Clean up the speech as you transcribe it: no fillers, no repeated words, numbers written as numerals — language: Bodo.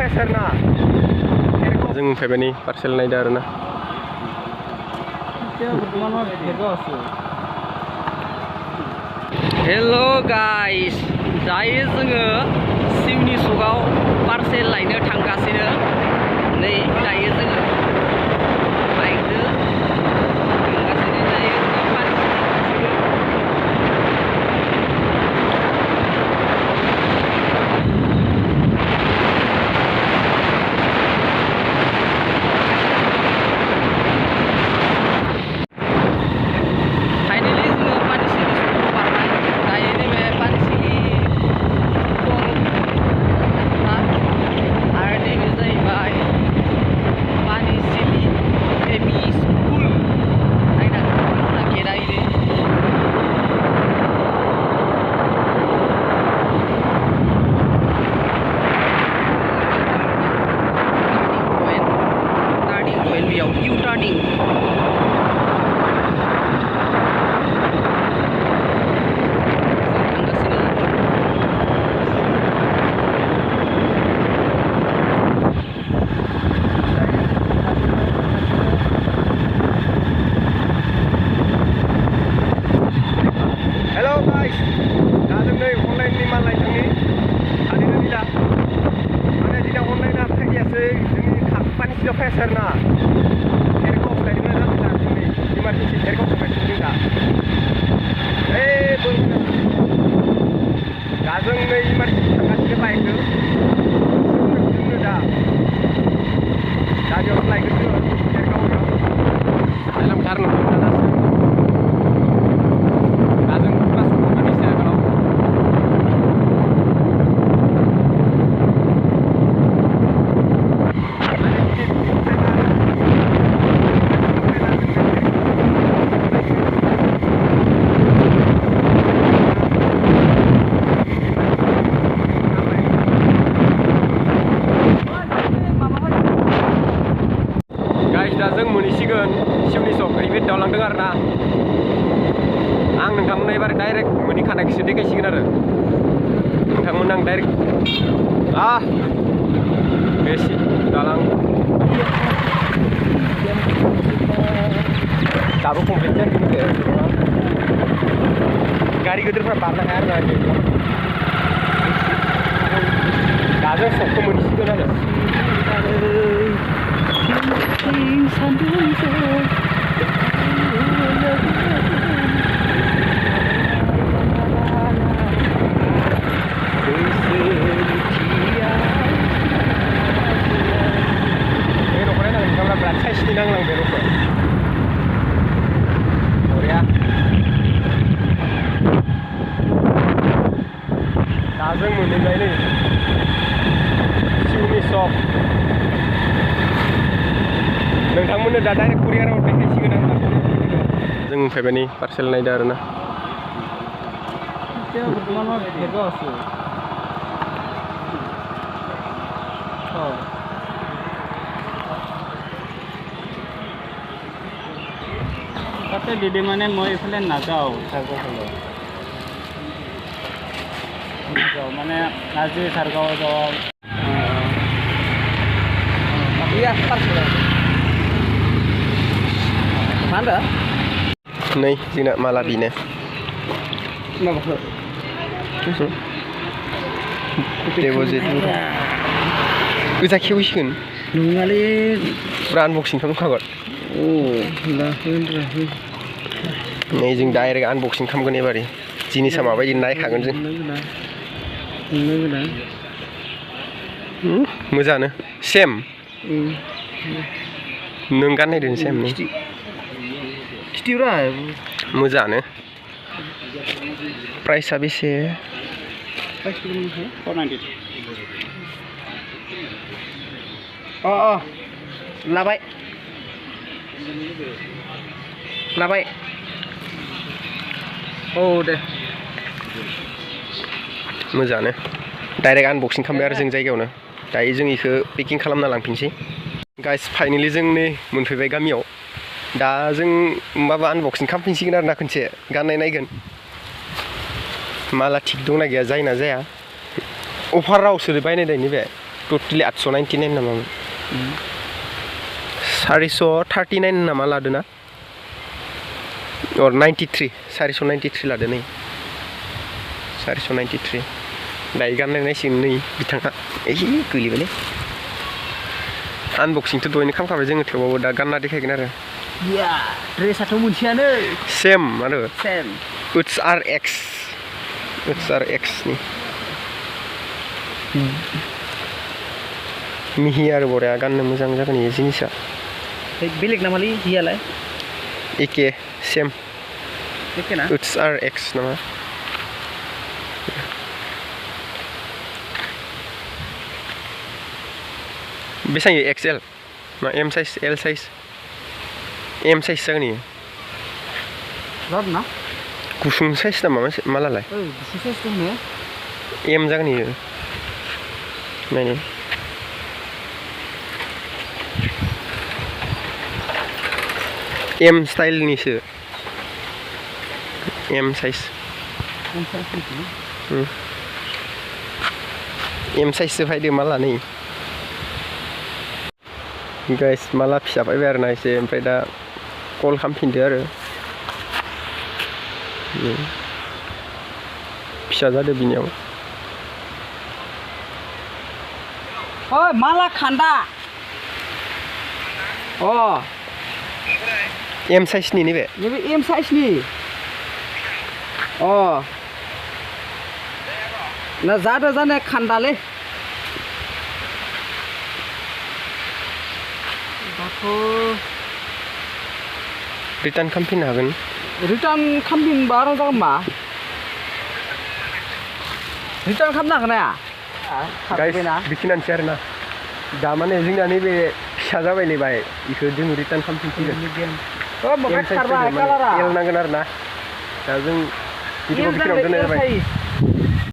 Fesa na जों फैबाय पार्सेल नायदो आरोना हेलो गाइस दायो जोङो सिमनि सकाव पार्सेल लायनो थांगासिनो नै दायो जोङो बाइकजों थांगासिनो दायो Fesa na Goslayanw Fesa जोंनि इमारजेन्सि हेलिकप्टार दा दा जों नै इमारजेन्सि थांगासिनो बाइकजों दा बेयाव लायगोन जोङो हेलिकप्टार दा जों क्लास मोननैसो आगोलाव जों मोनहैसिगोन सिमनि सक ओरैबायदि दावलांदों आरोना आं नोंथांमोननो एबार डाइरेक्ट मोनहैखानायखौसो देखायसिगोन आरो नोंथांमोन आं डाइरेक्ट बेसि दालां दाबो कमप्लिट जायाखै गारि गिदिरफ्रा बारनो हाया आरोना दा जों सकखौ मोनहैसिगोन आरो berat saya sini nanglang berapa? Korea. Dazeng meninggal ini. Siumi shop. नोंथांमोननो दा डाइरेक्ट कुरियाराव देखायसिगोन आं जों फैबाय पार्सेल नायदो आरोना তাতে দিদি মানে মই এইফালে নাযাওঁ চাৰগাঁও মানে আজি চাৰগাঁও যাওঁ Mana? Nih, sini malah dine. Kenapa? Deposit. Bisa kiusin. Nungali. Brand unboxing kamu kagot. Oh, lahir. Nih, jeng direct unboxing kamu kan ebari. Sini sama apa jadi naik kagun jeng. Moza ne? Same. Nunggan nih dan same nih. Moza ne? Price habis ya? Price belum sih? 490. Oh, labai. Oh deh. Moza ne? Direct unboxing खालामबाय आरो जों जायगायावनो दायो जों इखो पेकिं खालामना लांफिनसै गाइस फाइनाली जों नै मोनफैबाय गामियाव दा जों माबा आनबक्सिं खालामफिनसिगोन आरो ना खनसे गाननाय नायगोन माला थिक दंना गैया जायोना जाया अफारावसो बायनाय दायनि बे टोटली 899 नामा 439 नामा लादो ना or 93 493 लादो नै 493 दायो गाननाय नायसिगोन नै बिथाङा गोलैबायलै आनबक्सिंथ' दहायनो खालामखाबाय जोङो थेवबाबो दा गानना देखायगोन आरो या ड्रेसाथ' मोनसेयानो सेम आरो सेम उट्स आर एक्स नि मिहि आरो बरिया गाननो मोजां जागोन इयो जिनिसा बेलेग नामालै हियालाय एके सेम एखे ना उट्स आर एक्स नामा बेसां एक्सएल ना M size L size M size जागोन इयो जादों ना गुसुं साइज नामा मालालाय गुसुं साइज दं ने एम जागोन इयो नायनि एम स्टाइलनिसो एम साइज एम साइजसो फायदो माला नै गाइस माला फिसा फैबाय आरो ना एसे ओमफ्राय दा कल खालामफिनदो आरो फिसा जादो बिनियाव ओइ माला खान्दा एम साइजनि नैबे एम साइजनि ना जादो जानाय खान्दालै रिटार्न खालामफिननो हागोन रिटार्न खालामफिनबा आराम जागोन मा रिटार्न खालामनो हागोन ना गाइस बिखिनियानोसै आरो ना दा माने जोंना नैबे फिसा जाबायलायबाय बेखौ जों रिटार्न खालामफिनसिगोन एल नांगोन आरो ना दा जों भिडिअ' बिथोराव दोननाय जाबाय